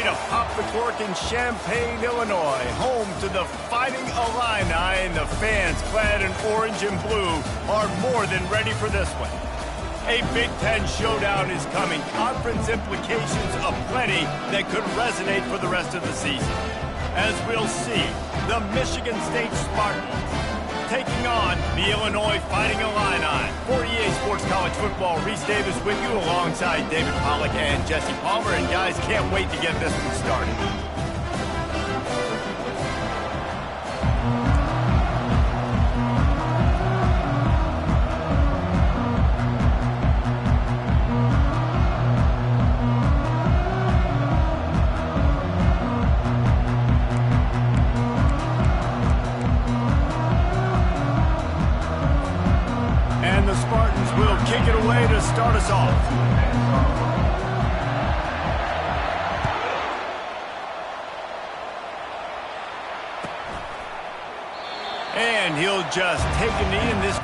to pop the cork in Champaign, Illinois, home to the Fighting Illini, and the fans clad in orange and blue are more than ready for this one. A Big Ten showdown is coming, conference implications aplenty that could resonate for the rest of the season. As we'll see, the Michigan State Spartans taking on the Illinois Fighting Illini. For EA Sports College Football, Reese Davis with you alongside David Pollack and Jesse Palmer. And guys, can't wait to get this one started. Kick it away to start us off. And he'll just take a knee in this.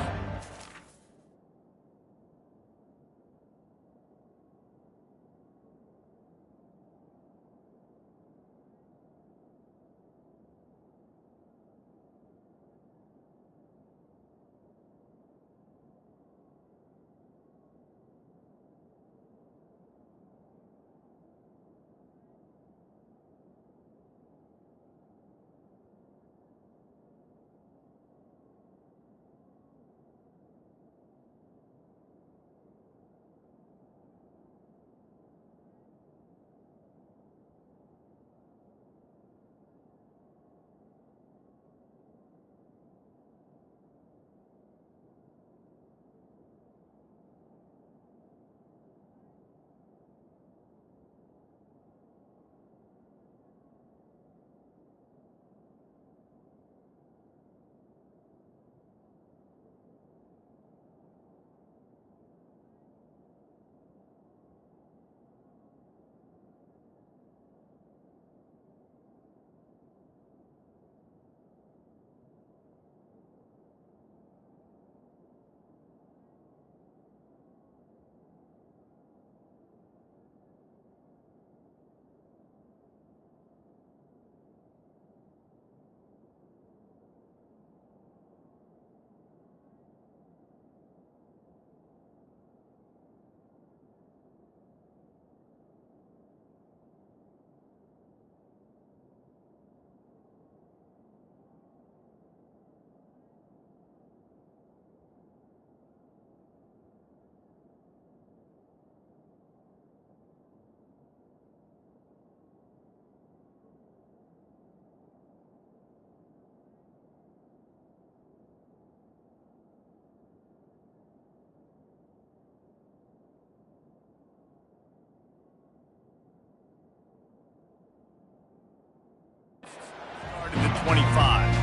The 25.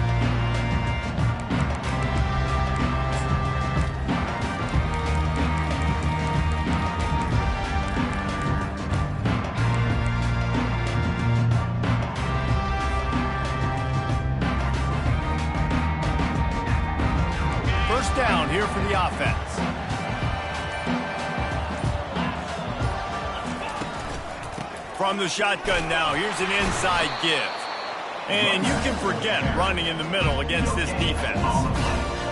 First down here for the offense. From the shotgun now, here's an inside give. And you can forget running in the middle against this defense.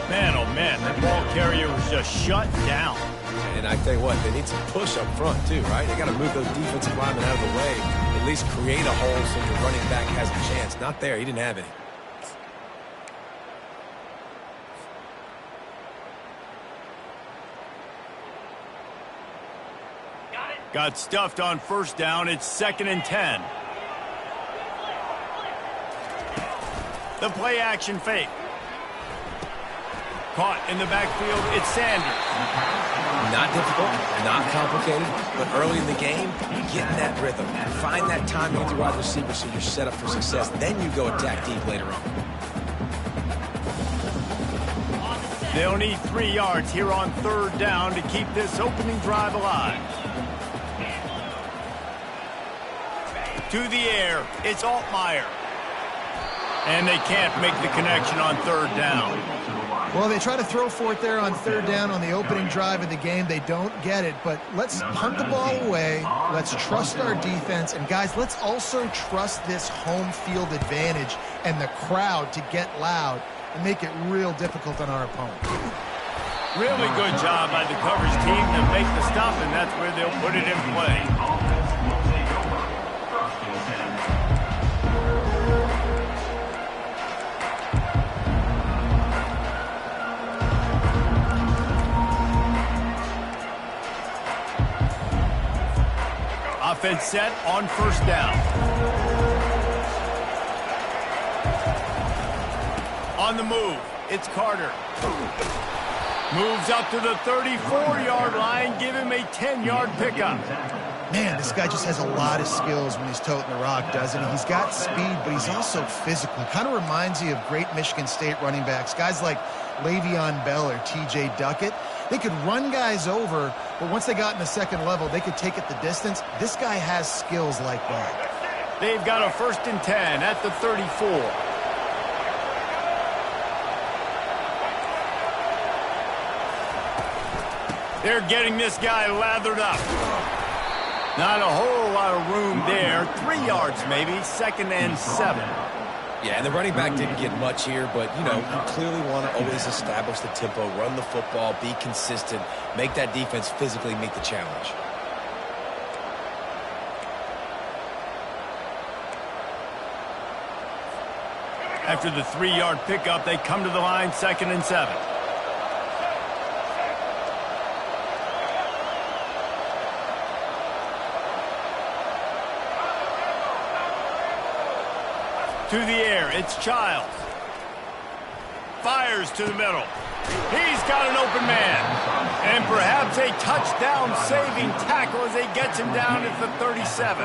Man, oh man, that ball carrier was just shut down. And I tell you what, they need some push up front too, right? They got to move those defensive linemen out of the way, at least create a hole so your running back has a chance. Not there, he didn't have any. Got stuffed on first down. It's 2nd and 10. The play action fake. Caught in the backfield, it's Sanders. Not difficult, not complicated, but early in the game, get in that rhythm. Find that timing with your wide receiver so you're set up for success. Then you go attack deep later on. They'll need 3 yards here on 3rd down to keep this opening drive alive. To the air, it's Altmaier. And they can't make the connection on third down. Well, they try to throw for it there on third down on the opening drive of the game. They don't get it, but let's punt the ball away. Let's trust our defense. And, guys, let's also trust this home field advantage and the crowd to get loud and make it real difficult on our opponent. Really good job by the coverage team to make the stop, and that's where they'll put it in play. Offense set on first down. On the move, it's Carter. Moves up to the 34-yard line, give him a 10-yard pickup. Man, this guy just has a lot of skills when he's toting the rock, doesn't he? He's got speed, but he's also physical. Kind of reminds you of great Michigan State running backs, guys like Le'Veon Bell or T.J. Duckett. They could run guys over, but once they got in the second level, they could take it the distance. This guy has skills like that. They've got a 1st and 10 at the 34. They're getting this guy lathered up. Not a whole lot of room there. 3 yards maybe, 2nd and 7. Yeah, and the running back didn't get much here, but, you know, you clearly want to always establish the tempo, run the football, be consistent, make that defense physically meet the challenge. After the 3-yard pickup, they come to the line, 2nd and 7. To the air, it's Childs. Fires to the middle. He's got an open man. And perhaps a touchdown-saving tackle as he gets him down at the 37.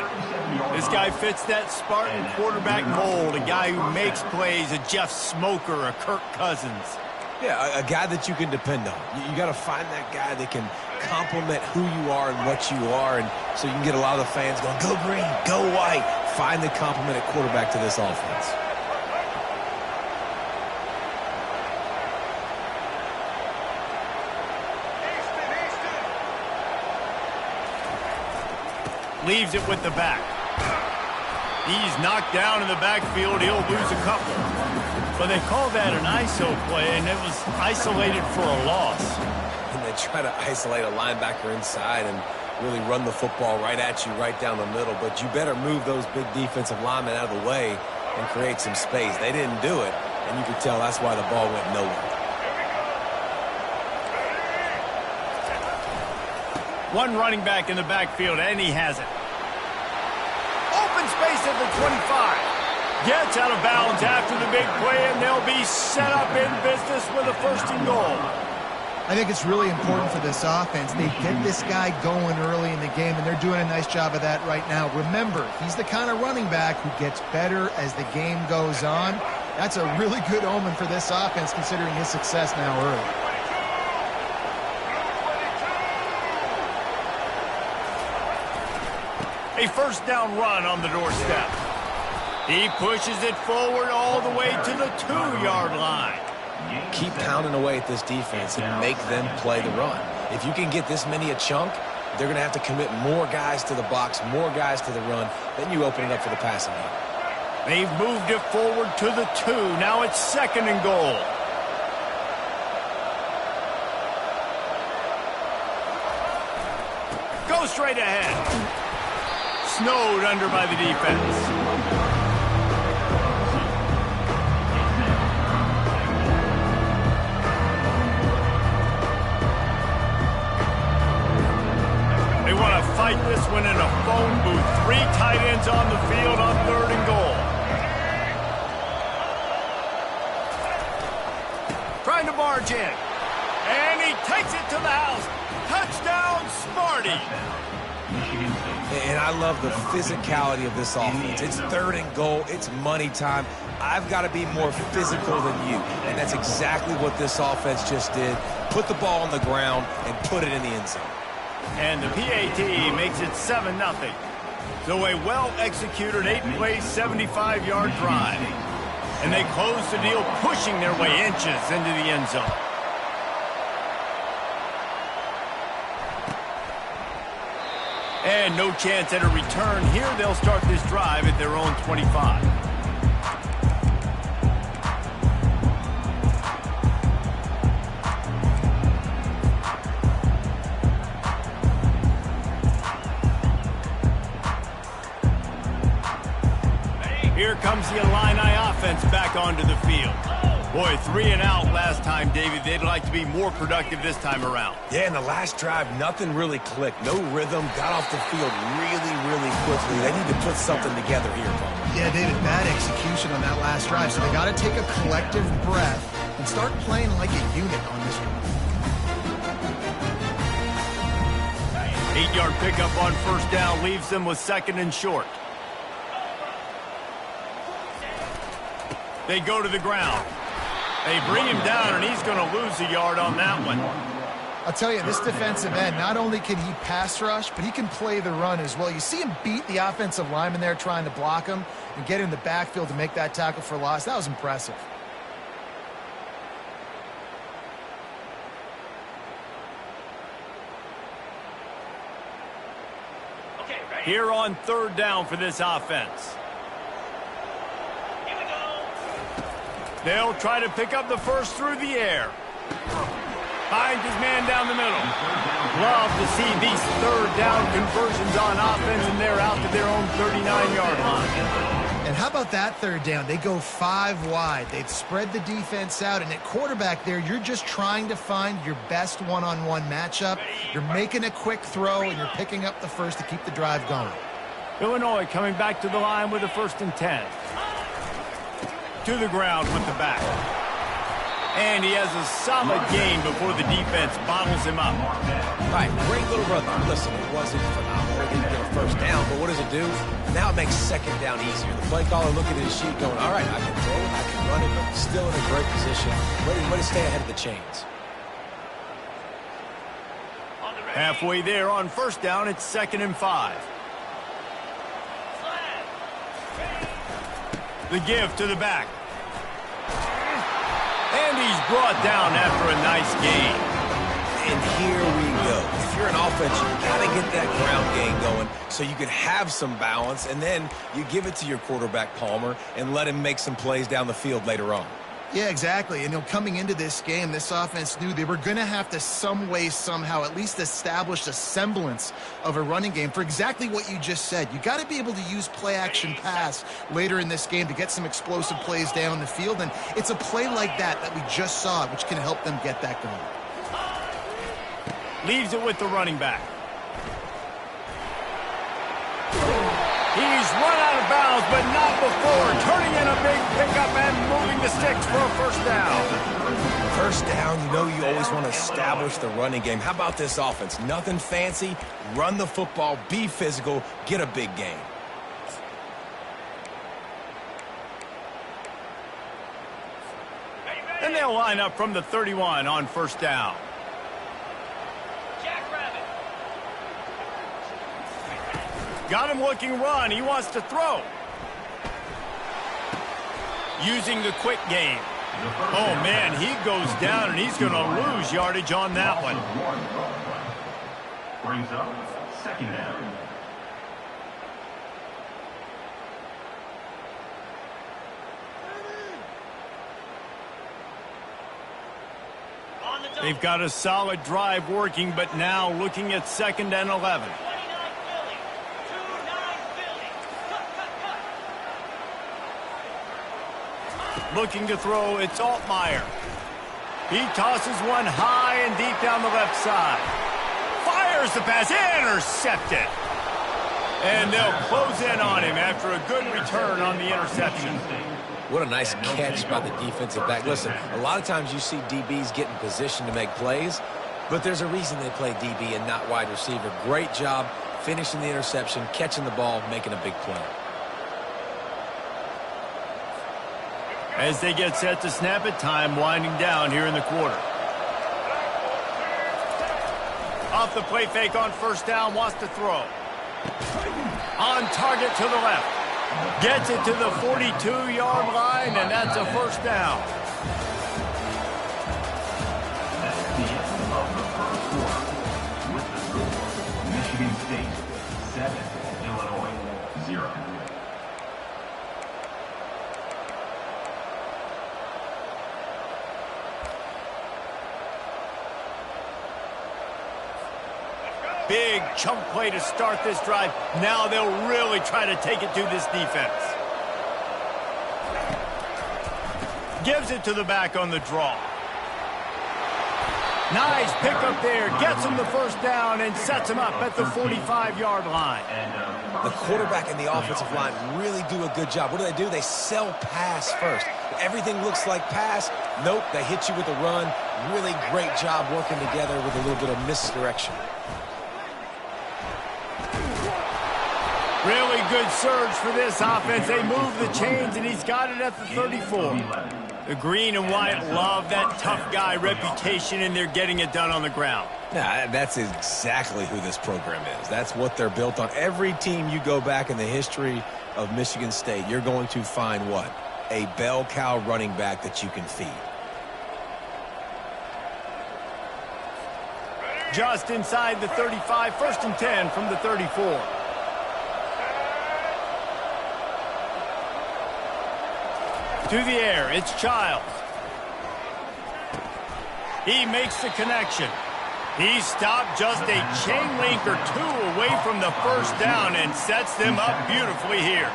This guy fits that Spartan quarterback mold, a guy who makes plays, a Jeff Smoker, a Kirk Cousins. Yeah, a guy that you can depend on. You got to find that guy that can complement who you are and what you are, and so you can get a lot of the fans going, go green, go white. Find the complement at quarterback to this offense. Leaves it with the back. He's knocked down in the backfield. He'll lose a couple. But they call that an ISO play, and it was isolated for a loss. And they try to isolate a linebacker inside and really run the football right at you, right down the middle. But you better move those big defensive linemen out of the way and create some space. They didn't do it, and you could tell that's why the ball went nowhere. One running back in the backfield, and he has it. Open space at the 25. Gets out of bounds after the big play, and they'll be set up in business with a 1st and goal. I think it's really important for this offense. They get this guy going early in the game, and they're doing a nice job of that right now. Remember, he's the kind of running back who gets better as the game goes on. That's a really good omen for this offense, considering his success now early. A 1st down run on the doorstep. He pushes it forward all the way to the 2-yard line. Keep pounding away at this defense and make them play the run. If you can get this many a chunk, they're going to have to commit more guys to the box, more guys to the run. Then you open it up for the passing game. They've moved it forward to the 2. Now it's 2nd and goal. Go straight ahead. Snowed under by the defense. Fight this one in a phone booth. 3 tight ends on the field on 3rd and goal. Trying to barge in. And he takes it to the house. Touchdown, Smarty. And I love the physicality of this offense. It's 3rd and goal. It's money time. I've got to be more physical than you. And that's exactly what this offense just did. Put the ball on the ground and put it in the end zone. And the PAT makes it 7-0. So a well-executed 8-play, 75-yard drive. And they close the deal, pushing their way inches into the end zone. And no chance at a return here. They'll start this drive at their own 25. Here comes the Illini offense back onto the field. Boy, 3 and out last time, David. They'd like to be more productive this time around. Yeah, in the last drive, nothing really clicked. No rhythm, got off the field really quickly. They need to put something together here, Palmer. Yeah, David, bad execution on that last drive. So they got to take a collective breath and start playing like a unit on this one. 8-yard pickup on first down leaves them with 2nd and short. They go to the ground. They bring him down, and he's going to lose a yard on that one. I'll tell you, this defensive end, not only can he pass rush, but he can play the run as well. You see him beat the offensive lineman there trying to block him and get in the backfield to make that tackle for loss. That was impressive. Here on 3rd down for this offense. They'll try to pick up the first through the air. Finds his man down the middle. Love to see these 3rd down conversions on offense, and they're out to their own 39-yard line. And how about that 3rd down? They go 5 wide. They've spread the defense out, and at quarterback there, you're just trying to find your best one-on-one matchup. You're making a quick throw, and you're picking up the first to keep the drive going. Illinois coming back to the line with a 1st and 10. To the ground with the back. And he has a solid gain before the defense bottles him up. All right, great little run there. Listen, it wasn't phenomenal. It didn't get a first down, but what does it do? Now it makes 2nd down easier. The play caller looking at his sheet going, all right, I can throw it, I can run it, but still in a great position. Ready to stay ahead of the chains. Halfway there on first down, it's 2nd and 5. The give to the back. And he's brought down after a nice gain. And here we go. If you're an offense, you got to get that ground game going so you can have some balance, and then you give it to your quarterback, Palmer, and let him make some plays down the field later on. Yeah, exactly. And coming into this game, this offense knew they were going to have to some way, somehow, at least establish a semblance of a running game for exactly what you just said. You got to be able to use play-action pass later in this game to get some explosive plays down the field. And it's a play like that we just saw, which can help them get that going. Leaves it with the running back. He's run out of bounds, but not before turning in a big pickup and moving the sticks for a first down. First down, you know you always want to establish the running game. How about this offense? Nothing fancy. Run the football, be physical, get a big gain. And they'll line up from the 31 on first down. Got him looking run. He wants to throw. Using the quick game. Oh, man, he goes down, and he's going to lose yardage on that one. Brings up 2nd down. They've got a solid drive working, but now looking at 2nd and 11. Looking to throw, it's Altmaier. He tosses one high and deep down the left side. Fires the pass, intercepted. And they'll close in on him after a good return on the interception. What a nice catch by the defensive back. Listen, a lot of times you see DBs get in position to make plays, but there's a reason they play DB and not wide receiver. Great job finishing the interception, catching the ball, making a big play. As they get set to snap it, time winding down here in the quarter. Off the play fake on first down, wants to throw. On target to the left. Gets it to the 42-yard line, and that's a first down. That's the end of the first quarter. With the score, Michigan State 7, Illinois 0. Big chunk play to start this drive. Now they'll really try to take it to this defense. Gives it to the back on the draw. Nice pickup there. Gets him the first down and sets him up at the 45-yard line. The quarterback and the offensive line really do a good job. What do? They sell pass first. Everything looks like pass. Nope, they hit you with a run. Really great job working together with a little bit of misdirection. Really good surge for this offense. They move the chains, and he's got it at the 34. The green and white love that tough guy reputation, and they're getting it done on the ground. Yeah, that's exactly who this program is. That's what they're built on. Every team you go back in the history of Michigan State, you're going to find what? A bell cow running back that you can feed. Just inside the 35, 1st and 10 from the 34. To the air, it's Childs. He makes the connection. He stopped just a chain link or two away from the first down and sets them up beautifully here.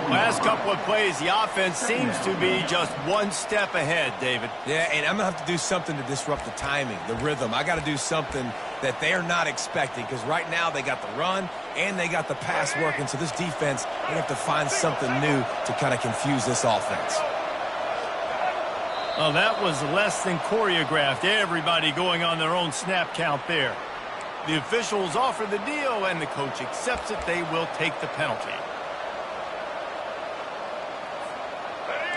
Last couple of plays, the offense seems to be just one step ahead, David. Yeah, and I'm going to have to do something to disrupt the timing, the rhythm. I got to do something that they're not expecting, because right now they got the run and they got the pass working. So this defense, they have to find something new to kind of confuse this offense. Well, that was less than choreographed. Everybody going on their own snap count there. The officials offer the deal, and the coach accepts it. They will take the penalty.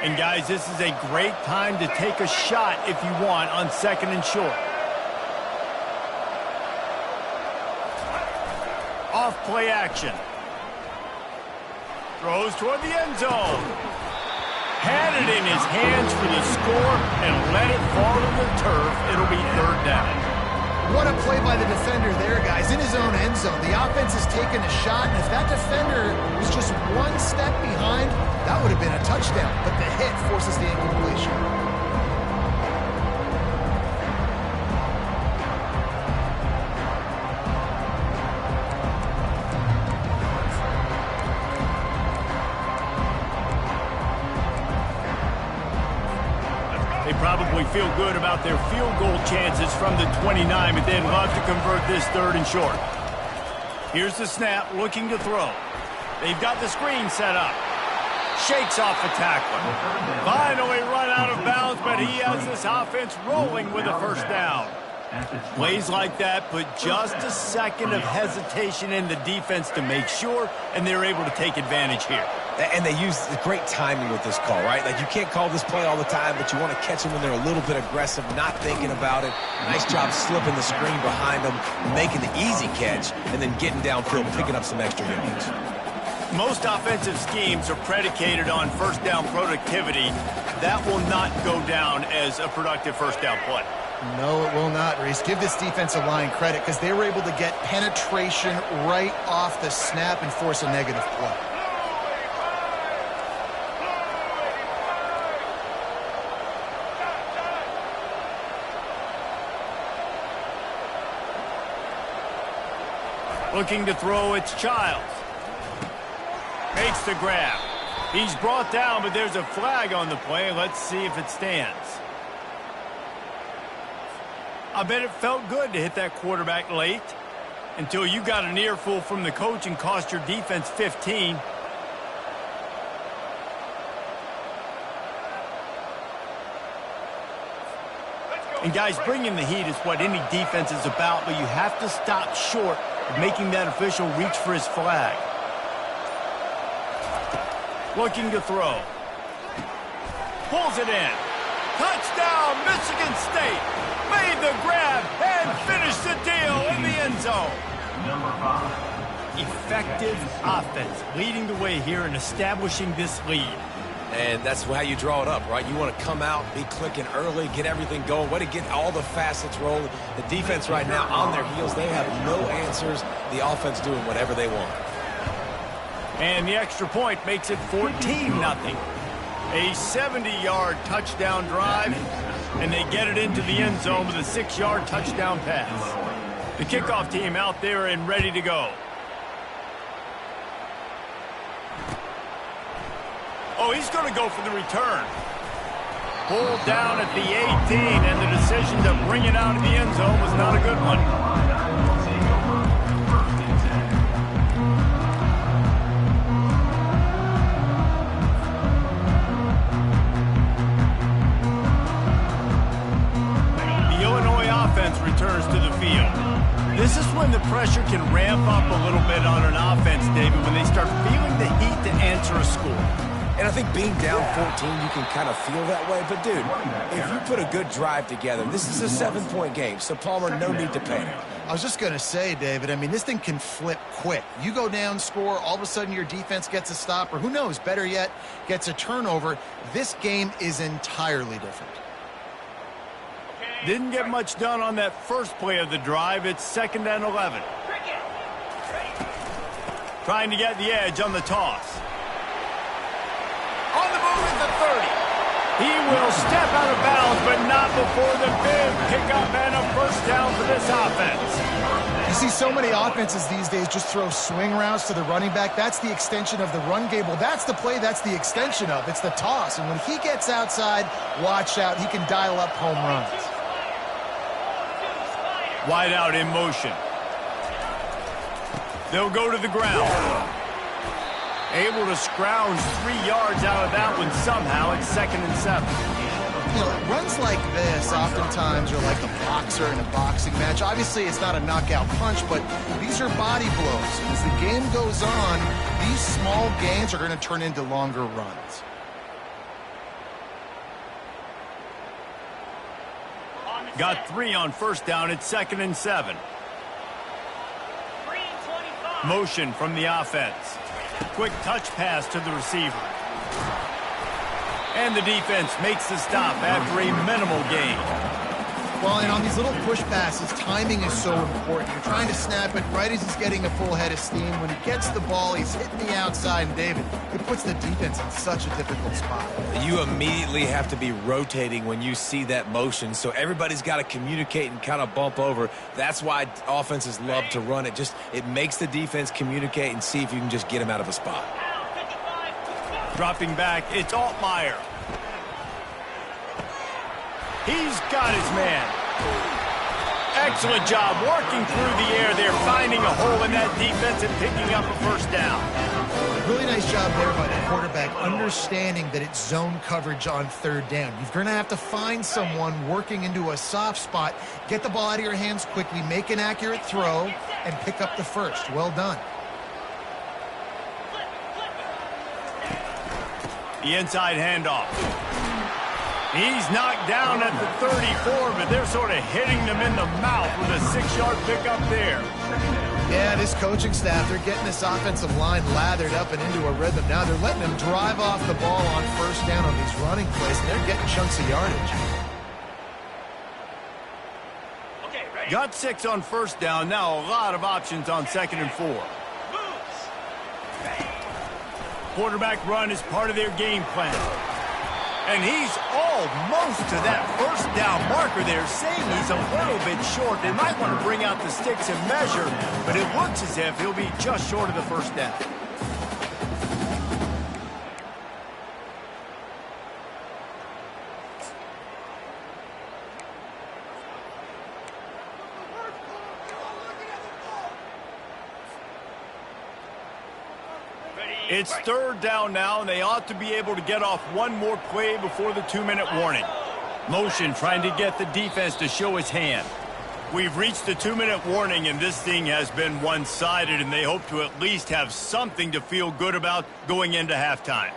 And, guys, this is a great time to take a shot if you want on 2nd and short. Off play action. Throws toward the end zone. Had it in his hands for the score and let it fall to the turf. It'll be 3rd down. What a play by the defender there, guys. In his own end zone. The offense has taken a shot, and if that defender was just one step behind, that would have been a touchdown. But the hit forces the incompletion. They probably feel good about their field goal chances from the 29, but they'd love to convert this 3rd and short. Here's the snap, looking to throw. They've got the screen set up. Shakes off the tackler. Finally run out of bounds, but he has this offense rolling with a first down. Plays like that put just a second of hesitation in the defense to make sure, and they're able to take advantage here. And they use the great timing with this call, right? Like, you can't call this play all the time, but you want to catch them when they're a little bit aggressive, not thinking about it. Nice job slipping the screen behind them, making the easy catch, and then getting downfield, picking up some extra yards. Most offensive schemes are predicated on first down productivity. That will not go down as a productive first down play. No, it will not, Reese. Give this defensive line credit, because they were able to get penetration right off the snap and force a negative play. Looking to throw, it's Childs. Makes the grab. He's brought down, but there's a flag on the play. Let's see if it stands. I bet it felt good to hit that quarterback late until you got an earful from the coach and cost your defense 15. And, guys, bringing the heat is what any defense is about, but you have to stop short of making that official reach for his flag. Looking to throw. Pulls it in. Touchdown, Michigan State. Made the grab and finished the deal in the end zone. Number 5. effective offense leading the way here and establishing this lead. And that's how you draw it up, right? You want to come out, be clicking early, get everything going, way to get all the facets rolling. The defense right now on their heels, they have no answers. The offense doing whatever they want. And the extra point makes it 14-0. A 70-yard touchdown drive, and they get it into the end zone with a 6-yard touchdown pass. The kickoff team out there and ready to go. Oh, he's going to go for the return. Pulled down at the 18, and the decision to bring it out of the end zone was not a good one. Returns to the field. This is when the pressure can ramp up a little bit on an offense, David, when they start feeling the heat to answer a score. And I think being down 14, you can kind of feel that way. But, dude, if you put a good drive together, this is a 7-point game, so Palmer, no need to panic. I was just going to say, David, I mean, this thing can flip quick. You go down, score, all of a sudden your defense gets a stop, or who knows, better yet, gets a turnover. This game is entirely different. Didn't get much done on that first play of the drive. It's 2nd and 11. Trying to get the edge on the toss. On the move at the 30. He will step out of bounds, but not before the big pickup and a first down for this offense. You see so many offenses these days just throw swing routes to the running back. That's the extension of the run game. Well, that's the play that's the extension of. It's the toss. And when he gets outside, watch out. He can dial up home runs. Wide out in motion. They'll go to the ground. Able to scrounge 3 yards out of that one somehow. It's 2nd and 7. You know, runs like this oftentimes are like a boxer in a boxing match. Obviously, it's not a knockout punch, but these are body blows. As the game goes on, these small gains are going to turn into longer runs. Got 3 on first down. It's 2nd and 7. Motion from the offense. Quick touch pass to the receiver. And the defense makes the stop after a minimal gain. Well, and on these little push passes, timing is so important. You're trying to snap it right as he's getting a full head of steam. When he gets the ball, he's hitting the outside, and David, it puts the defense in such a difficult spot. You immediately have to be rotating when you see that motion, so everybody's got to communicate and kind of bump over. That's why offenses love to run it. It makes the defense communicate and see if you can just get him out of a spot. Dropping back, it's Altmaier. He's got his man. Excellent job working through the air there, finding a hole in that defense and picking up a first down. Really nice job there by the quarterback, understanding that it's zone coverage on 3rd down. You're going to have to find someone working into a soft spot, get the ball out of your hands quickly, make an accurate throw, and pick up the first. Well done. The inside handoff. He's knocked down at the 34, but they're sort of hitting them in the mouth with a 6-yard pickup there. Yeah, this coaching staff, they're getting this offensive line lathered up and into a rhythm. Now they're letting them drive off the ball on first down on these running plays, and they're getting chunks of yardage. Got 6 on first down. Now a lot of options on 2nd and 4. Quarterback run is part of their game plan. And he's almost to that first down marker there, saying he's a little bit short. They might want to bring out the sticks and measure, but it looks as if he'll be just short of the first down. It's 3rd down now, and they ought to be able to get off one more play before the 2-minute warning. Motion trying to get the defense to show his hand. We've reached the 2-minute warning, and this thing has been one-sided, and they hope to at least have something to feel good about going into halftime.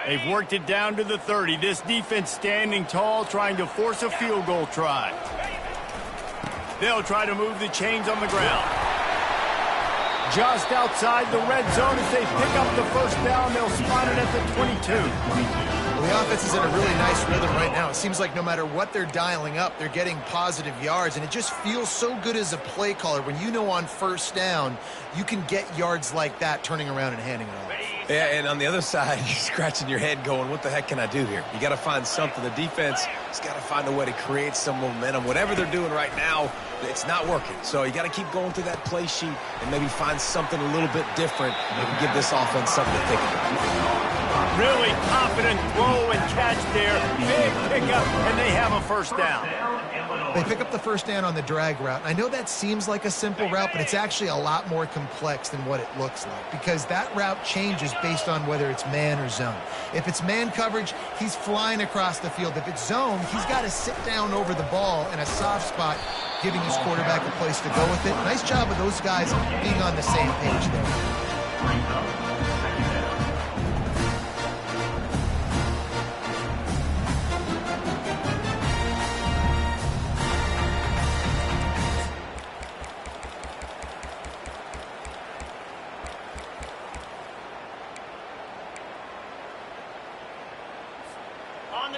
They've worked it down to the 30. This defense standing tall, trying to force a field goal try. They'll try to move the chains on the ground. Just outside the red zone as they pick up the first down. They'll spot it at the 22. Well, the offense is in a really nice rhythm right now. It seems like no matter what they're dialing up, they're getting positive yards, and it just feels so good as a play caller when you know on first down you can get yards like that turning around and handing it off. Yeah, and on the other side, you're scratching your head going, what the heck can I do here? You got to find something. The defense has got to find a way to create some momentum. Whatever they're doing right now, it's not working. So you got to keep going through that play sheet and maybe find something a little bit different that can give this offense something to think about. Really confident throw and catch there. Big pickup, and they have a first down. They pick up the first down on the drag route. I know that seems like a simple route, but it's actually a lot more complex than what it looks like because that route changes based on whether it's man or zone. If it's man coverage, he's flying across the field. If it's zone, he's got to sit down over the ball in a soft spot, giving his quarterback a place to go with it. Nice job of those guys being on the same page there.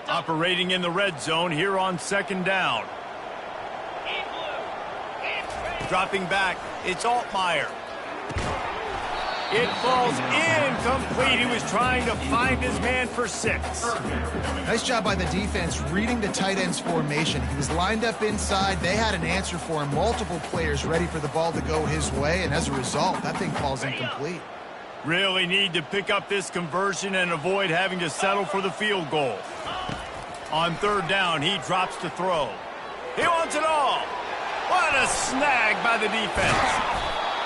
Operating in the red zone here on second down. Dropping back, it's Altmaier. It falls incomplete. He was trying to find his man for 6. Nice job by the defense reading the tight end's formation. He was lined up inside. They had an answer for him. Multiple players ready for the ball to go his way, and as a result, that thing falls incomplete. Really need to pick up this conversion and avoid having to settle for the field goal. On third down, he drops to throw. He wants it all. What a snag by the defense.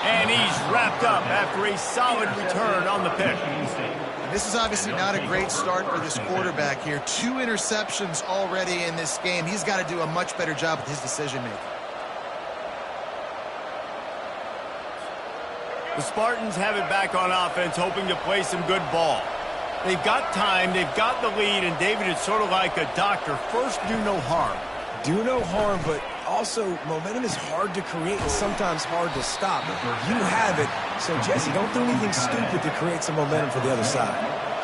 And he's wrapped up after a solid return on the pick. And this is obviously not a great start for this quarterback here. 2 interceptions already in this game. He's got to do a much better job with his decision-making. The Spartans have it back on offense, hoping to play some good ball. They've got time, they've got the lead, and David, it's sort of like a doctor. First, do no harm. Do no harm, but also momentum is hard to create and sometimes hard to stop. You have it, so Jesse, don't do anything stupid to create some momentum for the other side.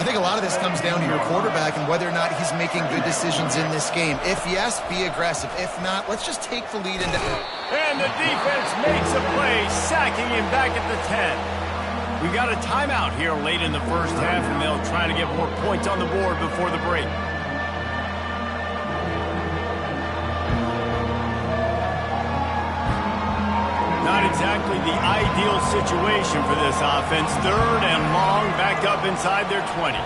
I think a lot of this comes down to your quarterback and whether or not he's making good decisions in this game. If yes, be aggressive. If not, let's just take the lead into... And the defense makes a play, sacking him back at the 10. We got a timeout here late in the first half, and they'll try to get more points on the board before the break. Not exactly the ideal situation for this offense. Third and long, back up inside their 20.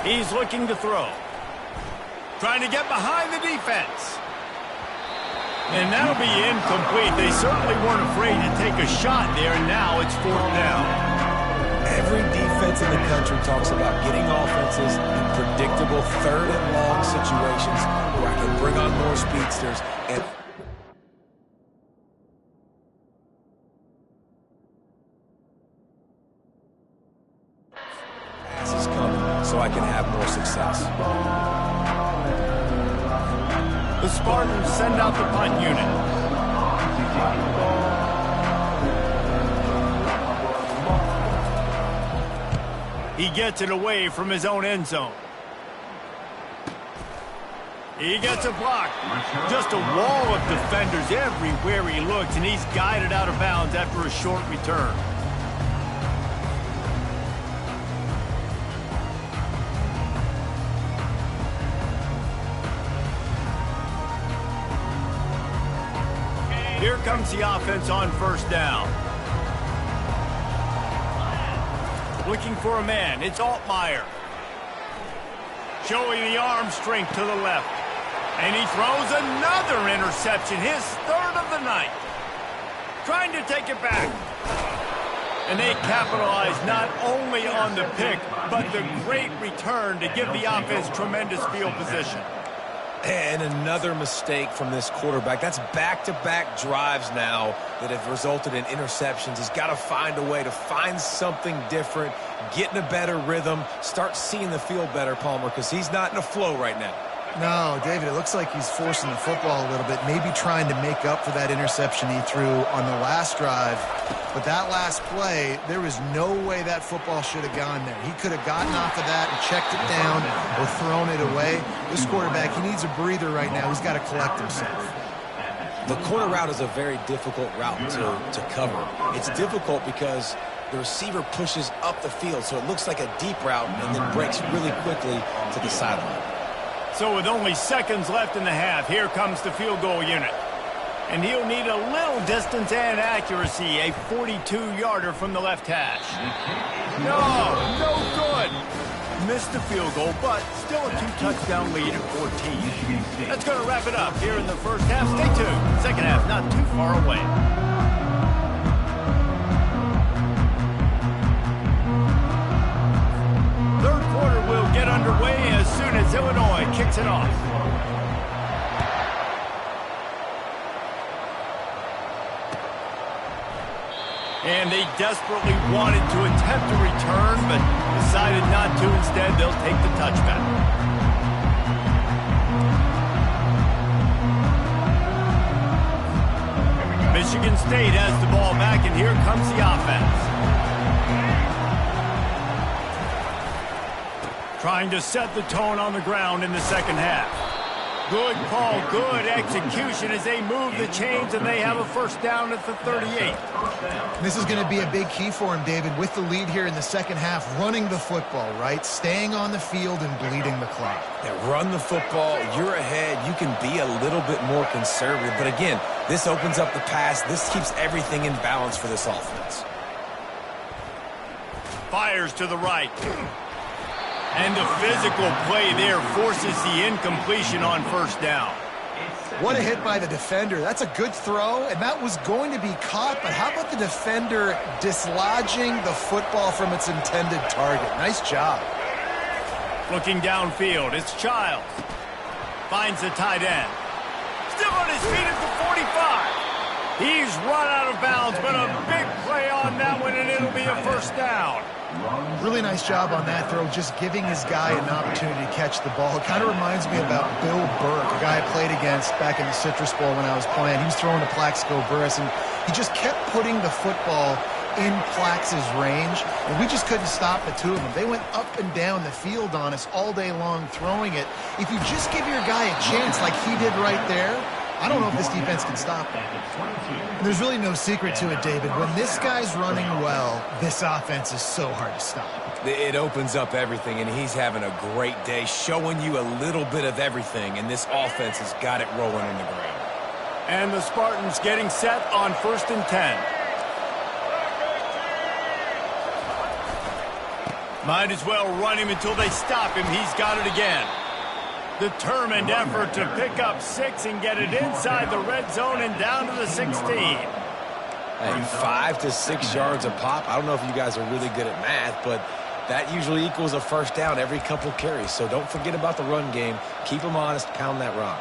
He's looking to throw. Trying to get behind the defense. And that'll be incomplete. They certainly weren't afraid to take a shot there, and now it's 4th down. Every defense in the country talks about getting offenses in predictable third and long situations where I can bring on more speedsters and... passes coming so I can have more success. The Spartans send out the punt unit. He gets it away from his own end zone. He gets a block. Just a wall of defenders everywhere he looks, and he's guided out of bounds after a short return. Here comes the offense on first down. Looking for a man. It's Altmaier. Showing the arm strength to the left. And he throws another interception, his 3rd of the night. Trying to take it back. And they capitalize not only on the pick, but the great return to give the offense tremendous field position. And another mistake from this quarterback. That's back-to-back drives now that have resulted in interceptions. He's got to find a way to find something different, get in a better rhythm, start seeing the field better, Palmer, because he's not in a flow right now. No, David, it looks like he's forcing the football a little bit, maybe trying to make up for that interception he threw on the last drive. But that last play, there was no way that football should have gone there. He could have gotten off of that and checked it down or thrown it away. This quarterback, he needs a breather right now. He's got to collect himself. The corner route is a very difficult route to cover. It's difficult because the receiver pushes up the field, so it looks like a deep route and then breaks really quickly to the sideline. So with only seconds left in the half, here comes the field goal unit. And he'll need a little distance and accuracy, a 42-yarder from the left hash. No good. Missed the field goal, but still a 2-touchdown lead at 14. That's going to wrap it up here in the first half. Stay tuned. Second half not too far away. Third quarter will get underway as soon as Illinois kicks it off. And they desperately wanted to attempt a return, but decided not to. Instead, they'll take the touchback. Michigan State has the ball back, and here comes the offense. Trying to set the tone on the ground in the second half. Good call, good execution as they move the chains, and they have a first down at the 38. This is going to be a big key for him, David, with the lead here in the second half, running the football, right? Staying on the field and bleeding the clock. Yeah, run the football. You're ahead. You can be a little bit more conservative. But again, this opens up the pass. This keeps everything in balance for this offense. Fires to the right. And the physical play there forces the incompletion on first down. What a hit by the defender. That's a good throw, and that was going to be caught, but how about the defender dislodging the football from its intended target? Nice job. Looking downfield, it's Childs. Finds the tight end. Still on his feet at the 45. He's run out of bounds, but a big play on that one, and it'll be a first down. Really nice job on that throw, just giving his guy an opportunity to catch the ball. It kind of reminds me about Bill Burke, a guy I played against back in the Citrus Bowl when I was playing. He was throwing to Plaxico Burress, and he just kept putting the football in Plax's range, and we just couldn't stop the two of them. They went up and down the field on us all day long throwing it. If you just give your guy a chance like he did right there, I don't know if this defense can stop him. There's really no secret to it, David. When this guy's running well, this offense is so hard to stop. It opens up everything, and he's having a great day, showing you a little bit of everything, and this offense has got it rolling in the ground. And the Spartans getting set on 1st and 10. Might as well run him until they stop him. He's got it again. Determined effort to pick up 6 and get it inside the red zone and down to the 16. Hey, 5 to 6 yards a pop. I don't know if you guys are really good at math, but that usually equals a first down every couple carries. So don't forget about the run game. Keep them honest. Pound that rock.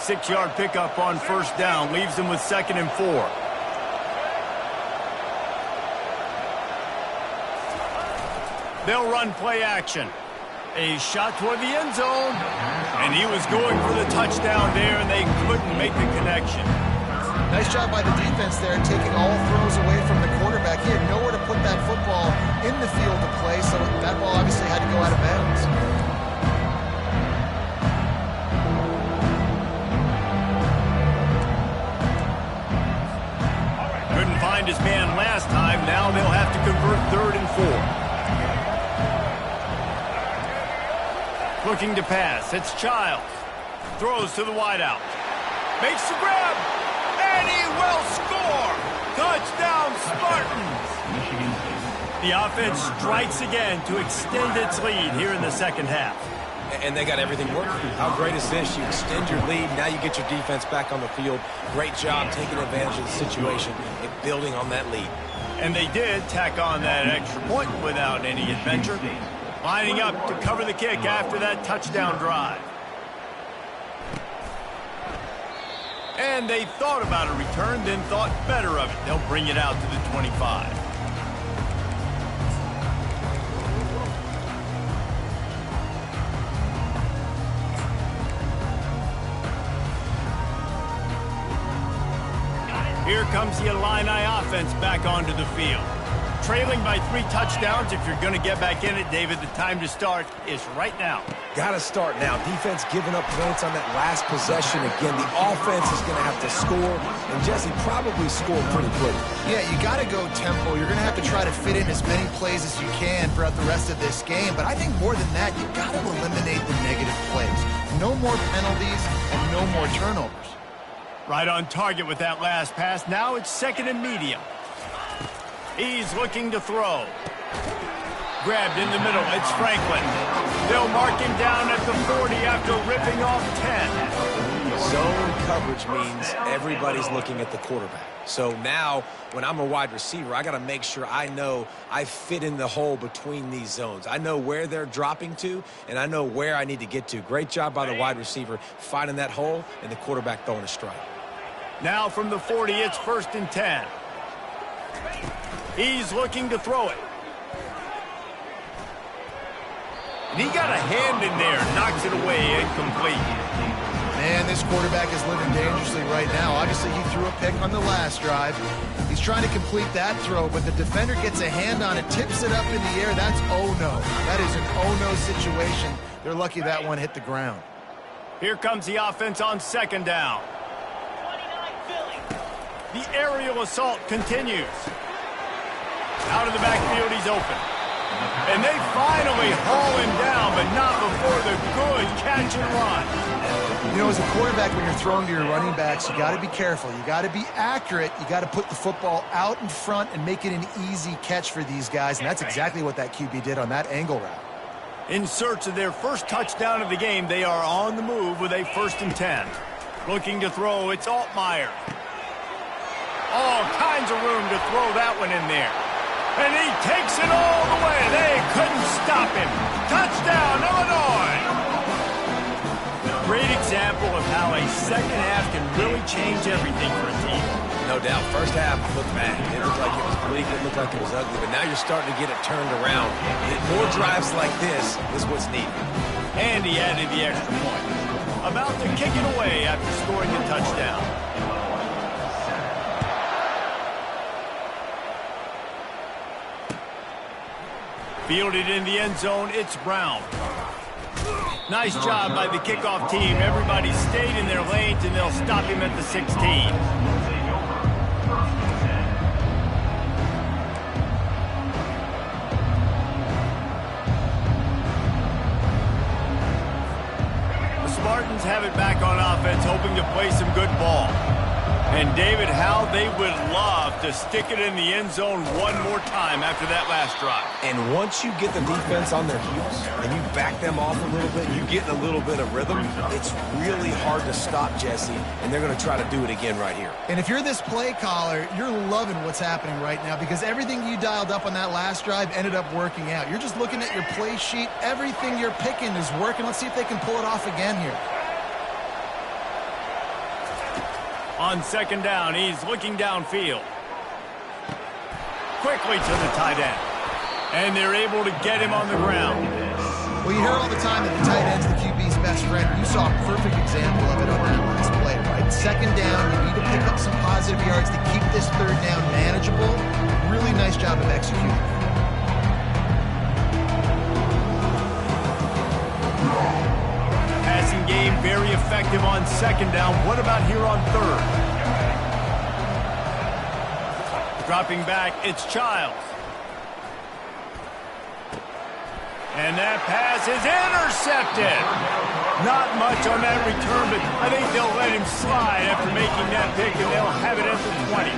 6-yard pickup on first down. Leaves them with 2nd and 4. They'll run play action. A shot toward the end zone. And he was going for the touchdown there, and they couldn't make the connection. Nice job by the defense there, taking all throws away from the quarterback. He had nowhere to put that football in the field to play, so that ball obviously had to go out of bounds. Couldn't find his man last time. Now they'll have to convert 3rd and 4. Looking to pass. It's Childs. Throws to the wideout. Makes the grab. And he will score. Touchdown, Spartans. The offense strikes again to extend its lead here in the second half. And they got everything working. How great is this? You extend your lead. Now you get your defense back on the field. Great job taking advantage of the situation and building on that lead. And they did tack on that extra point without any adventure. Lining up to cover the kick after that touchdown drive. And they thought about a return, then thought better of it. They'll bring it out to the 25. Here comes the Illini offense back onto the field. Trailing by 3 touchdowns. If you're going to get back in it, David, the time to start is right now. Got to start now. Defense giving up points on that last possession. Again, the offense is going to have to score, and Jesse probably score pretty quick. Yeah, you got to go tempo. You're going to have to try to fit in as many plays as you can throughout the rest of this game. But I think more than that, you got to eliminate the negative plays. No more penalties and no more turnovers. Right on target with that last pass. Now it's 2nd and medium. He's looking to throw. Grabbed in the middle. It's Franklin. They'll mark him down at the 40 after ripping off 10. Zone coverage means everybody's looking at the quarterback. So now, when I'm a wide receiver, I got to make sure I know I fit in the hole between these zones. I know where they're dropping to, and I know where I need to get to. Great job by the wide receiver finding that hole, and the quarterback throwing a strike. Now from the 40, it's 1st and 10. He's looking to throw it. And he got a hand in there, knocks it away, incomplete. Man, this quarterback is living dangerously right now. Obviously, he threw a pick on the last drive. He's trying to complete that throw, but the defender gets a hand on it, tips it up in the air. That's oh-no. That is an oh-no situation. They're lucky that one hit the ground. Here comes the offense on 2nd down. The aerial assault continues. Out of the backfield, he's open. And they finally haul him down, but not before the good catch and run. You know, as a quarterback, when you're throwing to your running backs, you got to be careful. You got to be accurate. You got to put the football out in front and make it an easy catch for these guys, and that's exactly what that QB did on that angle route. In search of their first touchdown of the game, they are on the move with a 1st and 10. Looking to throw, it's Altmaier. All kinds of room to throw that one in there. And he takes it all the way. They couldn't stop him. Touchdown, Illinois! Great example of how a second half can really change everything for a team. No doubt. First half looked bad. It looked like it was bleak. It looked like it was ugly. But now you're starting to get it turned around. And more drives like this is what's needed. And he added the extra point. About to kick it away after scoring the touchdown. Fielded in the end zone, it's Brown. Nice job by the kickoff team. Everybody stayed in their lanes, and they'll stop him at the 16. The Spartans have it back on offense, hoping to play some good ball. And, David, how they would love to stick it in the end zone one more time after that last drive. And once you get the defense on their heels and you back them off a little bit, you get in a little bit of rhythm, it's really hard to stop, Jesse, and they're going to try to do it again right here. And if you're this play caller, you're loving what's happening right now because everything you dialed up on that last drive ended up working out. You're just looking at your play sheet. Everything you're picking is working. Let's see if they can pull it off again here. On 2nd down, he's looking downfield. Quickly to the tight end. And they're able to get him on the ground. Well, you hear all the time that the tight end's the QB's best friend. You saw a perfect example of it on that last play, right? 2nd down, you need to pick up some positive yards to keep this 3rd down manageable. Really nice job of executing. Passing game very effective on 2nd down. What about here on 3rd? Dropping back, it's Childs. And that pass is intercepted. Not much on that return, but I think they'll let him slide after making that pick, and they'll have it at the 20.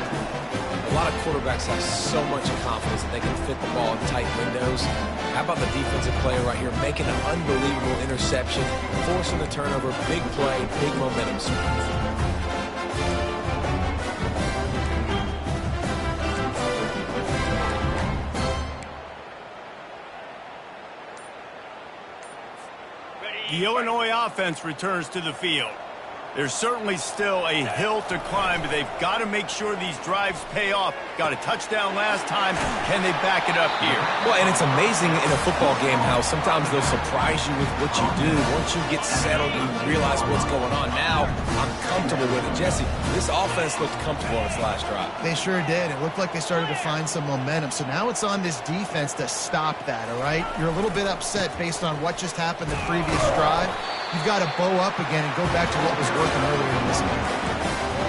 A lot of quarterbacks have so much confidence that they can fit the ball in tight windows. How about the defensive player right here making an unbelievable interception, forcing the turnover, big play, big momentum swing. the Illinois offense returns to the field. There's certainly still a hill to climb, but they've got to make sure these drives pay off. Got a touchdown last time. Can they back it up here? Well, and it's amazing in a football game how sometimes they'll surprise you with what you do. Once you get settled, you realize what's going on. Now, I'm comfortable with it. Jesse, this offense looked comfortable on its last drive. They sure did. It looked like they started to find some momentum. So now it's on this defense to stop that, all right? You're a little bit upset based on what just happened the previous drive. You've got to bow up again and go back to what was working earlier in this game.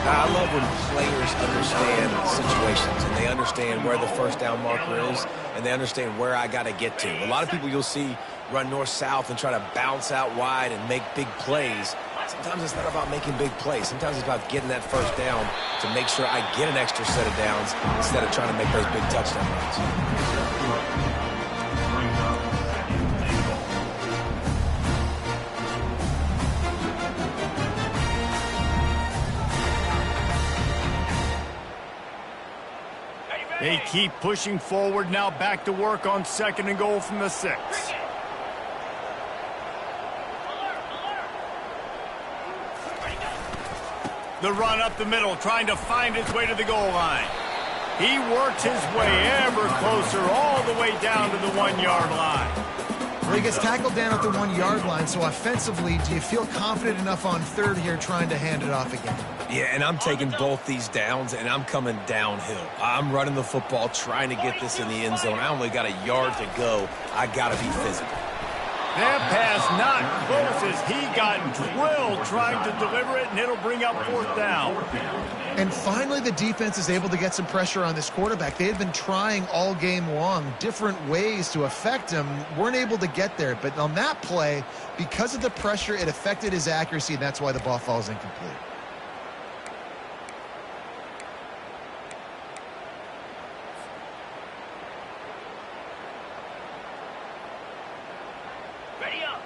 I love when players understand situations and they understand where the first down marker is and they understand where I got to get to. A lot of people you'll see run north-south and try to bounce out wide and make big plays. Sometimes it's not about making big plays. Sometimes it's about getting that first down to make sure I get an extra set of downs instead of trying to make those big touchdown runs. They keep pushing forward, now back to work on 2nd and goal from the 6. The run up the middle, trying to find his way to the goal line. He works his way ever closer, all the way down to the 1-yard line. Well, he gets tackled down at the 1-yard line, so offensively, do you feel confident enough on 3rd here trying to hand it off again? Yeah, and I'm taking both these downs, and I'm coming downhill. I'm running the football, trying to get this in the end zone. I only got a yard to go. I got to be physical. That pass not close as he got drilled trying to deliver it, and it'll bring up 4th down. And finally, the defense is able to get some pressure on this quarterback. They had been trying all game long different ways to affect him, weren't able to get there. But on that play, because of the pressure, it affected his accuracy, and that's why the ball falls incomplete.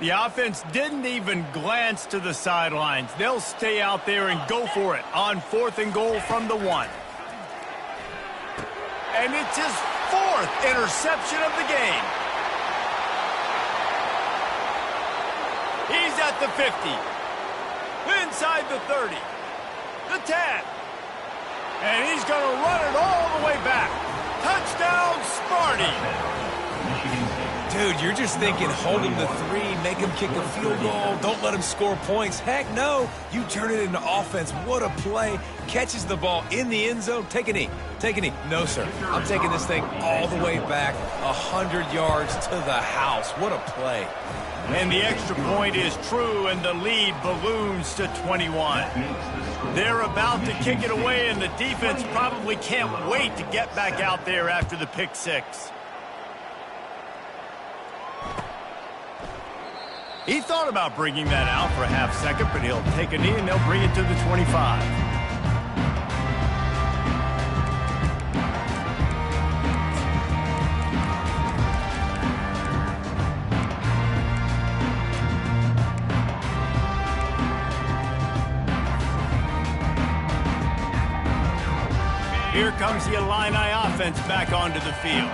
The offense didn't even glance to the sidelines. They'll stay out there and go for it on 4th and goal from the 1. And it's his 4th interception of the game. He's at the 50, inside the 30, the 10, and he's going to run it all the way back. Touchdown, Sparty. Dude, you're just thinking, hold him to 3, make him kick a field goal, don't let him score points. Heck no, you turn it into offense. What a play. Catches the ball in the end zone. Take a knee. Take a knee. No, sir. I'm taking this thing all the way back, 100 yards to the house. What a play. And the extra point is true, and the lead balloons to 21. They're about to kick it away, and the defense probably can't wait to get back out there after the pick 6. He thought about bringing that out for a half second, but he'll take a knee and they'll bring it to the 25. Here comes the Illini offense back onto the field.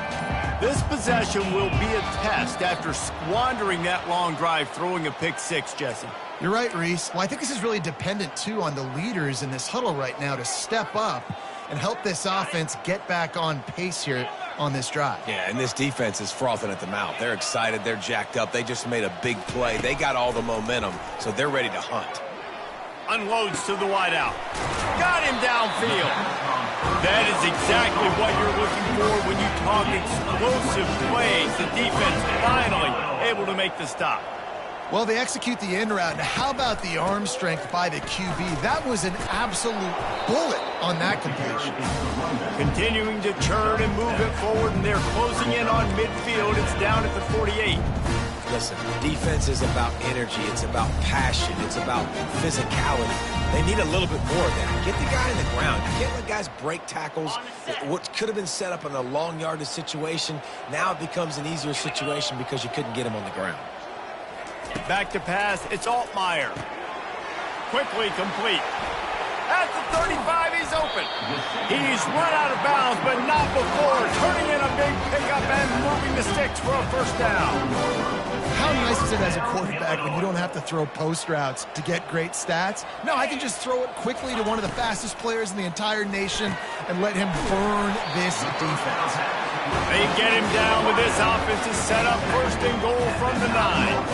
This possession will be a test after squandering that long drive, throwing a pick 6, Jesse. You're right, Reese. Well, I think this is really dependent, too, on the leaders in this huddle right now to step up and help this offense get back on pace here on this drive. Yeah, and this defense is frothing at the mouth. They're excited. They're jacked up. They just made a big play. They got all the momentum, so they're ready to hunt. Unloads to the wideout. Got him downfield. That is exactly what you're looking for when you talk explosive plays. The defense finally able to make the stop. Well, they execute the in route. Now, how about the arm strength by the QB? That was an absolute bullet on that completion. Continuing to turn and move it forward, and they're closing in on midfield. It's down at the 48. Listen, defense is about energy. It's about passion. It's about physicality. They need a little bit more of that. Get the guy in the ground. You can't let guys break tackles. What could have been set up in a long yardage situation, now it becomes an easier situation because you couldn't get him on the ground. Back to pass. It's Altmaier. Quickly complete. At the 35, he's happen. He's run out of bounds, but not before turning in a big pickup and moving the sticks for a first down. How nice is it as a quarterback when you don't have to throw post routes to get great stats? No, I can just throw it quickly to one of the fastest players in the entire nation and let him burn this defense. They get him down with this offense is set up first and goal from the 9.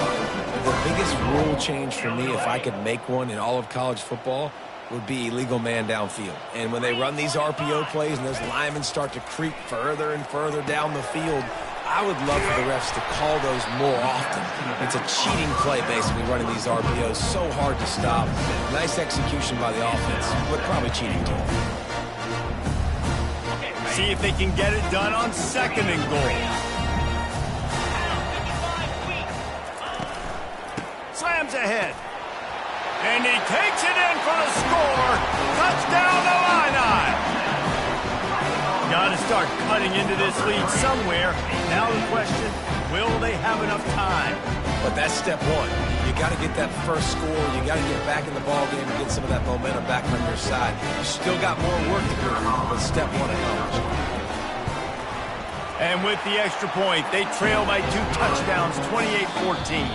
The biggest rule change for me, if I could make one in all of college football, would be illegal man downfield. And when they run these RPO plays and those linemen start to creep further and further down the field, I would love for the refs to call those more often. It's a cheating play, basically, running these RPOs. So hard to stop. Nice execution by the offense, but probably cheating too. See if they can get it done on second and goal. Slams ahead. And he takes it in for the score. Touchdown, Illini. Got to start cutting into this lead somewhere. Now the question, will they have enough time? But that's step one. You got to get that first score. You got to get back in the ball game and get some of that momentum back on your side. You still got more work to do, but step one accomplished. And with the extra point, they trail by 2 touchdowns, 28-14.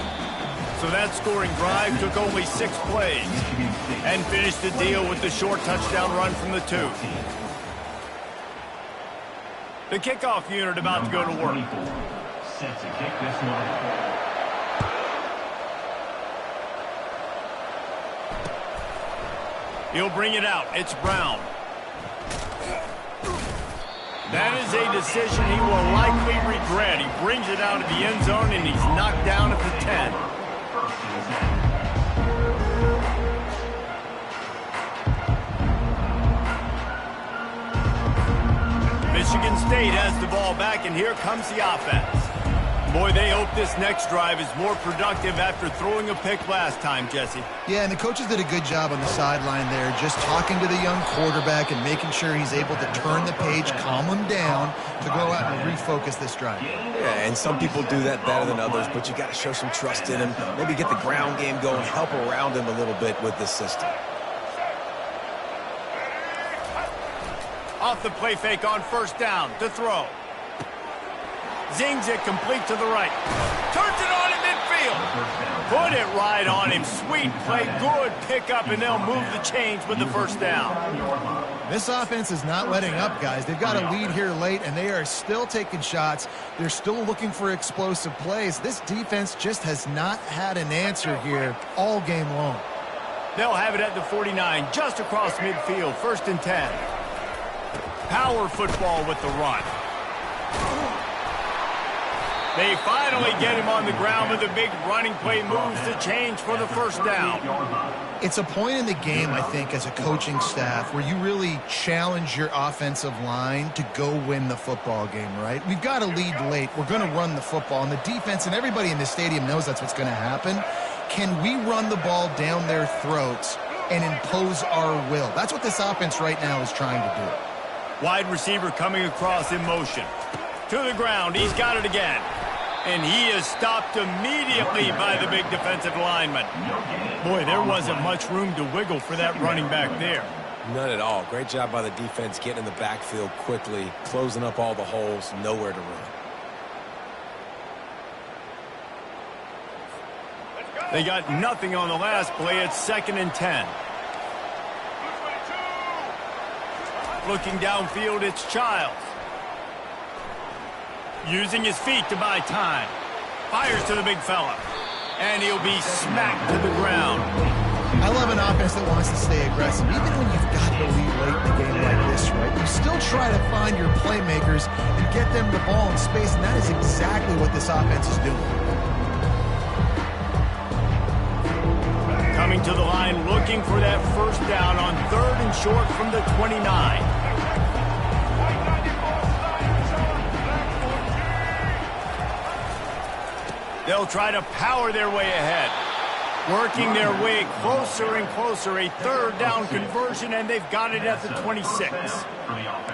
So that scoring drive took only 6 plays and finished the deal with the short touchdown run from the 2. The kickoff unit about to go to work. Set to kick this one. He'll bring it out. It's Brown. That is a decision he will likely regret. He brings it out of the end zone, and he's knocked down at the 10. Michigan State has the ball back, and here comes the offense. Boy, they hope this next drive is more productive after throwing a pick last time, Jesse. Yeah, and the coaches did a good job on the sideline there, just talking to the young quarterback and making sure he's able to turn the page, calm him down to go out and refocus this drive. Yeah, and some people do that better than others, but you got to show some trust in him. Maybe get the ground game going, help around him a little bit with this system. Off the play fake on first down to throw. Zings it complete to the right. Turns it on in midfield. Put it right on him. Sweet play, good pickup, and they'll move the chains with the first down. This offense is not letting up, guys. They've got a lead here late, and they are still taking shots. They're still looking for explosive plays. This defense just has not had an answer here all game long. They'll have it at the 49, just across midfield, 1st and 10. Power football with the run. They finally get him on the ground with a big running play moves the change for the first down. It's a point in the game, I think, as a coaching staff where you really challenge your offensive line to go win the football game, right? We've got a lead late. We're going to run the football, and the defense and everybody in the stadium knows that's what's going to happen. Can we run the ball down their throats and impose our will? That's what this offense right now is trying to do. Wide receiver coming across in motion. To the ground, he's got it again. And he is stopped immediately by the big defensive lineman. Boy, there wasn't much room to wiggle for that running back there. None at all. Great job by the defense getting in the backfield quickly, closing up all the holes, nowhere to run. They got nothing on the last play. It's 2nd and 10. Looking downfield, it's Childs. Using his feet to buy time. Fires to the big fella. And he'll be smacked to the ground. I love an offense that wants to stay aggressive. Even when you've got the lead late in a game like this, right? You still try to find your playmakers and get them the ball in space, and that is exactly what this offense is doing. Coming to the line, looking for that first down on 3rd and short from the 29. They'll try to power their way ahead. Working their way closer and closer. A third down conversion, and they've got it at the 26.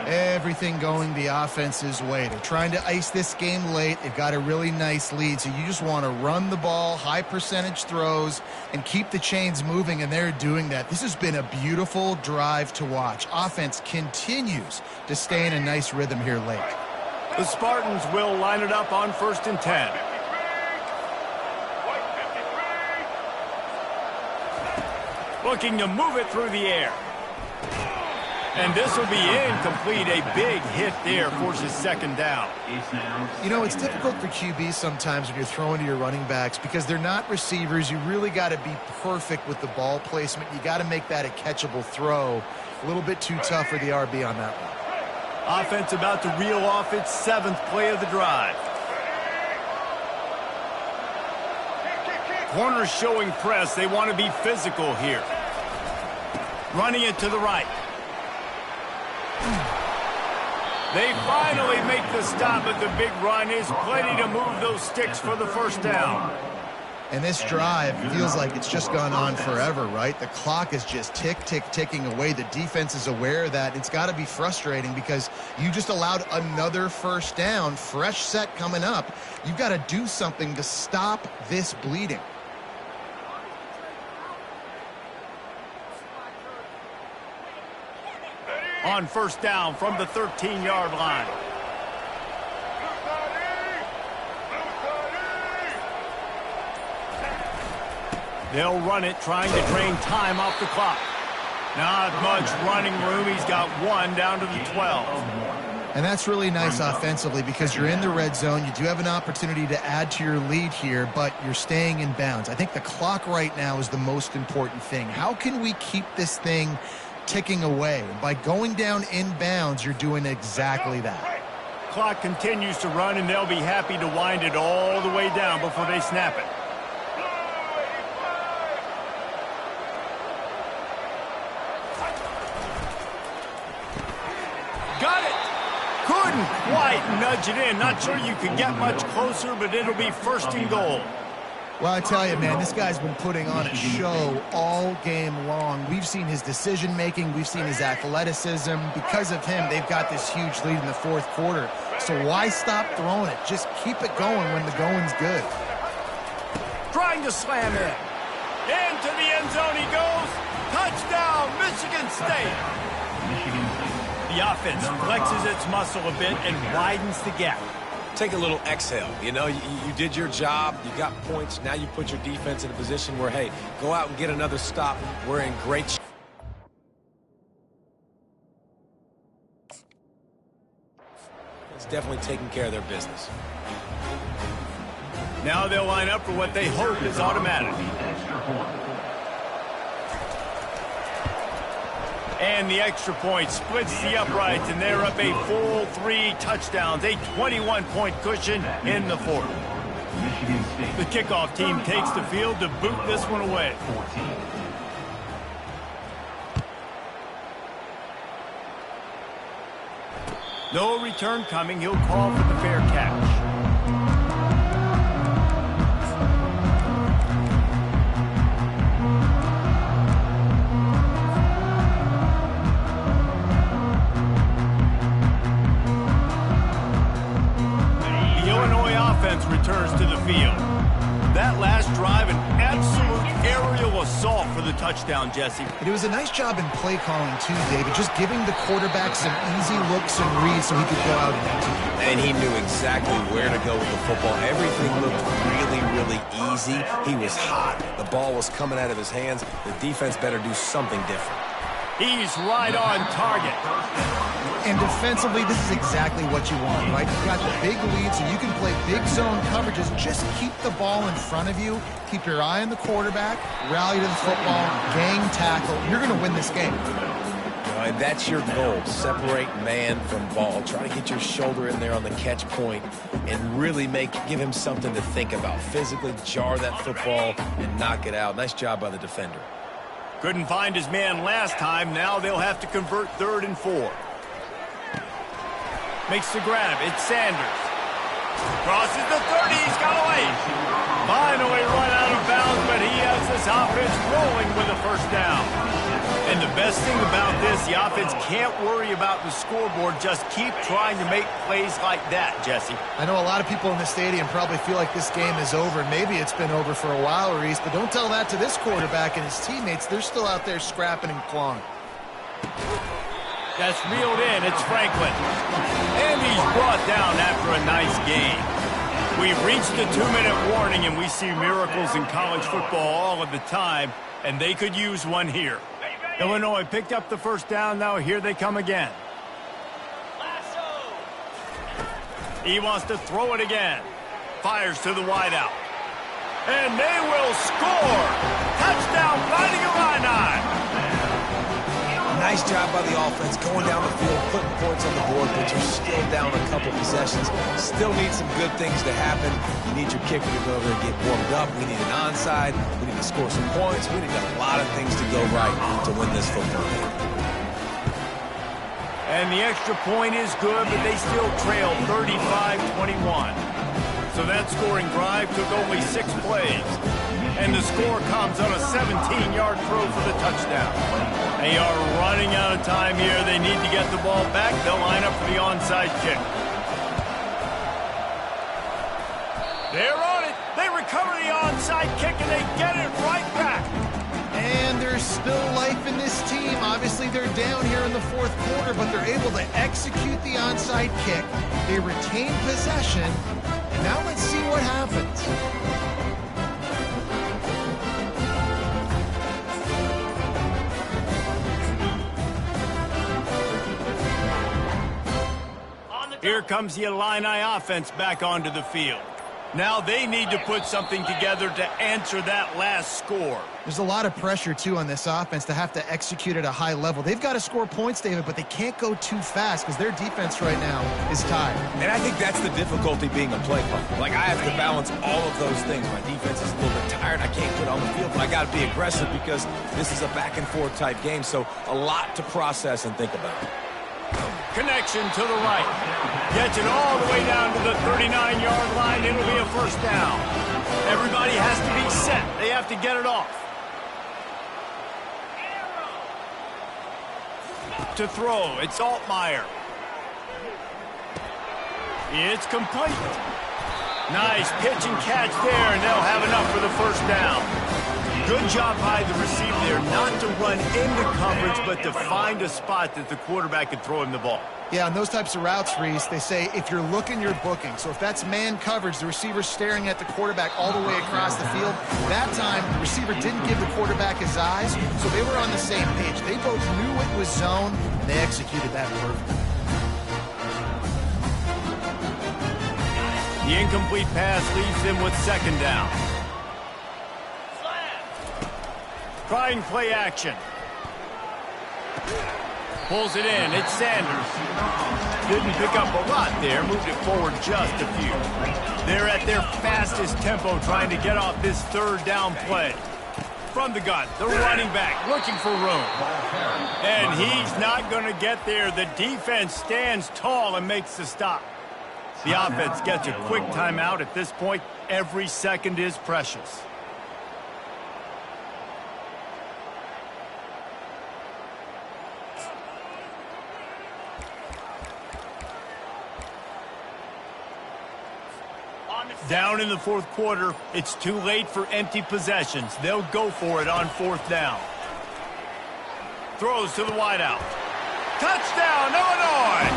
Everything going the offense's way. They're trying to ice this game late. They've got a really nice lead, so you just want to run the ball, high percentage throws, and keep the chains moving, and they're doing that. This has been a beautiful drive to watch. Offense continues to stay in a nice rhythm here late. The Spartans will line it up on 1st and 10. Looking to move it through the air. And this will be incomplete. A big hit there forces 2nd down. You know, it's difficult for QBs sometimes when you're throwing to your running backs because they're not receivers. You really got to be perfect with the ball placement. You got to make that a catchable throw. A little bit too tough for the RB on that one. Offense about to reel off its 7th play of the drive. Corners showing press. They want to be physical here. Running it to the right. They finally make the stop, but the big run is plenty to move those sticks for the 1st down. And this drive feels like it's just gone on forever, right? The clock is just ticking away. The defense is aware of that. It's got to be frustrating because you just allowed another 1st down, fresh set coming up. You've got to do something to stop this bleeding. On 1st down from the 13-yard line. They'll run it, trying to drain time off the clock. Not much running room. He's got 1 down to the 12. And that's really nice offensively because you're in the red zone. You do have an opportunity to add to your lead here, but you're staying in bounds. I think the clock right now is the most important thing. How can we keep this thing ticking away? By going down in bounds, you're doing exactly that. Clock continues to run, and they'll be happy to wind it all the way down before they snap it. Got it! Couldn't quite nudge it in. Not sure you could get much closer, but it'll be 1st and goal. Well, I tell you, man, this guy's been putting on a show all game long. We've seen his decision-making. We've seen his athleticism. Because of him, they've got this huge lead in the 4th quarter. So why stop throwing it? Just keep it going when the going's good. Trying to slam in. Into the end zone he goes. Touchdown, Michigan State. The offense flexes its muscle a bit and widens the gap. Take a little exhale. You know, you did your job. You got points. Now you put your defense in a position where, hey, go out and get another stop. We're in great shape. It's definitely taking care of their business. Now they'll line up for what they hope is automatic. And the extra point splits the uprights, and they're up a full 3 touchdowns, a 21-point cushion in the 4th. The kickoff team takes the field to boot this one away. No return coming. He'll call for the fair catch. Returns to the field. That last drive, an absolute aerial assault for the touchdown, Jesse. It was a nice job in play calling too, David, just giving the quarterback some easy looks and reads so he could go out and execute. And he knew exactly where to go with the football. Everything looked really easy. He was hot. The ball was coming out of his hands. The defense better do something different. He's right on target. And defensively, this is exactly what you want, right? You've got the big lead, so you can play big zone coverages. Just keep the ball in front of you. Keep your eye on the quarterback. Rally to the football. Gang tackle. You're going to win this game. And that's your goal. Separate man from ball. Try to get your shoulder in there on the catch point and really give him something to think about. Physically jar that football and knock it out. Nice job by the defender. Couldn't find his man last time. Now they'll have to convert 3rd and 4. Makes the grab. It's Sanders. Crosses the 30. He's got away. Finally run out of bounds, but he has the this offense rolling with a first down. And the best thing about this, the offense can't worry about the scoreboard. Just keep trying to make plays like that, Jesse. I know a lot of people in the stadium probably feel like this game is over. Maybe it's been over for a while, Reese, but don't tell that to this quarterback and his teammates. They're still out there scrapping and clawing. That's reeled in. It's Franklin. And he's brought down after a nice game. We've reached the 2-minute warning, and we see miracles in college football all of the time, and they could use one here. Illinois picked up the first down. Now here they come again. He wants to throw it again. Fires to the wideout. And they will score. Touchdown, Fighting Illini. Nice job by the offense going down the field, putting points on the board, but you're still down a couple possessions. Still need some good things to happen. You need your kicker to go over and get warmed up. We need an onside. We need to score some points. We need a lot of things to go right to win this football game. And the extra point is good, but they still trail 35-21. So that scoring drive took only 6 plays. And the score comes on a 17-yard throw for the touchdown. They are running out of time here. They need to get the ball back. They'll line up for the onside kick. They're on it. They recover the onside kick, and they get it right back. And there's still life in this team. Obviously, they're down here in the fourth quarter, but they're able to execute the onside kick. They retain possession. And now let's see what happens. Here comes the Illini offense back onto the field. Now they need to put something together to answer that last score. There's a lot of pressure, too, on this offense to have to execute at a high level. They've got to score points, David, but they can't go too fast because their defense right now is tired. And I think that's the difficulty being a play caller. Like, I have to balance all of those things. My defense is a little bit tired. I can't get on the field, but I got to be aggressive because this is a back-and-forth type game, so a lot to process and think about. Connection to the right. Gets it all the way down to the 39-yard line. It'll be a first down. Everybody has to be set. They have to get it off. To throw, it's Altmaier. It's complete. Nice pitch and catch there, and they'll have enough for the first down. Good job by the receiver there, not to run into coverage, but to find a spot that the quarterback could throw him the ball. Yeah, on those types of routes, Reese, they say if you're looking, you're booking. So if that's man coverage, the receiver's staring at the quarterback all the way across the field. That time, the receiver didn't give the quarterback his eyes, so they were on the same page. They both knew it was zone, and they executed that perfectly. The incomplete pass leaves them with second down. Trying play action. Pulls it in. It's Sanders. Didn't pick up a lot there. Moved it forward just a few. They're at their fastest tempo trying to get off this third down play. From the gun, the running back looking for room. And he's not going to get there. The defense stands tall and makes the stop. The offense gets a quick timeout. At this point, every second is precious. Down in the fourth quarter, it's too late for empty possessions. They'll go for it on fourth down. Throws to the wideout. Touchdown, Illinois!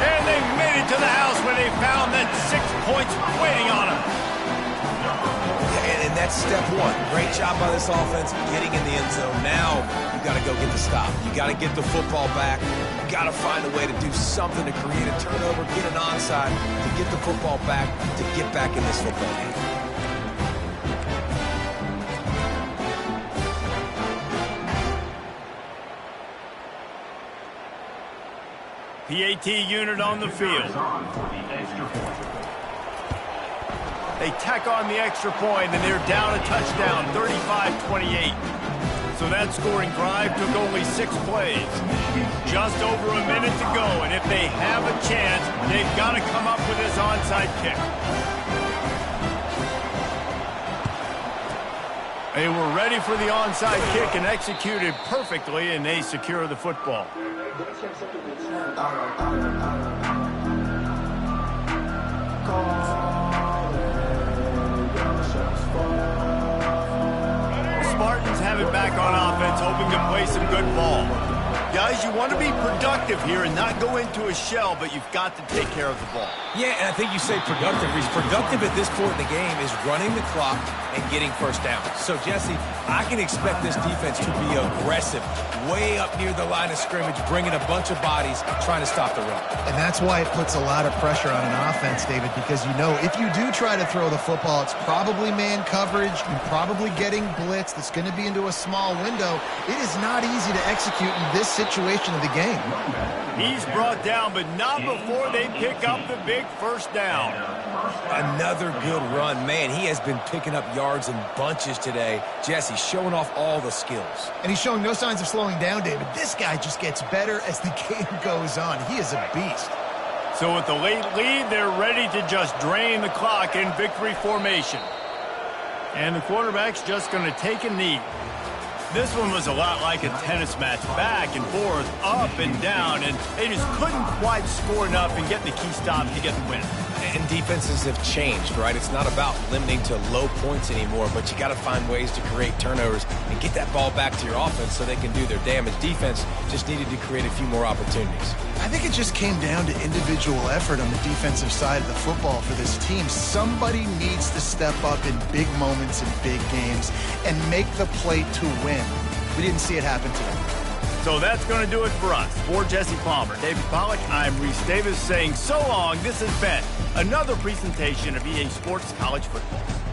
And they made it to the house when they found that 6 points waiting on them. And that's step one. Great job by this offense getting in the end zone. Now you got to go get the stop. You got to get the football back. You got to find a way to do something to create a turnover, get an onside, to get the football back, to get back in this football game. PAT unit on the field. They tack on the extra point, and they're down a touchdown, 35-28. So that scoring drive took only 6 plays. Just over a minute to go, and if they have a chance, they've got to come up with this onside kick. They were ready for the onside kick and executed perfectly, and they secure the football. Spartans have it back on offense, hoping to play some good ball. Guys, you want to be productive here and not go into a shell, but you've got to take care of the ball. Yeah, and I think you say productive. He's productive at this point in the game is running the clock and getting first down. So, Jesse, I can expect this defense to be aggressive, way up near the line of scrimmage, bringing a bunch of bodies, trying to stop the run. And that's why it puts a lot of pressure on an offense, David, because you know if you do try to throw the football, it's probably man coverage, you're probably getting blitz that's going to be into a small window. It is not easy to execute in this situation of the game. He's brought down, but not before they pick up the big first down. Another good run. Man, he has been picking up yards in bunches today. Jesse showing off all the skills. And he's showing no signs of slowing down, David. This guy just gets better as the game goes on. He is a beast. So with the late lead, they're ready to just drain the clock in victory formation. And the quarterback's just going to take a knee. This one was a lot like a tennis match, back and forth, up and down, and they just couldn't quite score enough and get the key stop to get the win. And defenses have changed, right? It's not about limiting to low points anymore, but you got to find ways to create turnovers and get that ball back to your offense so they can do their damage. Defense just needed to create a few more opportunities. I think it just came down to individual effort on the defensive side of the football for this team. Somebody needs to step up in big moments in big games and make the play to win. We didn't see it happen today. So that's going to do it for us. For Jesse Palmer, David Pollack, I'm Reese Davis saying so long. This has been another presentation of EA Sports College Football.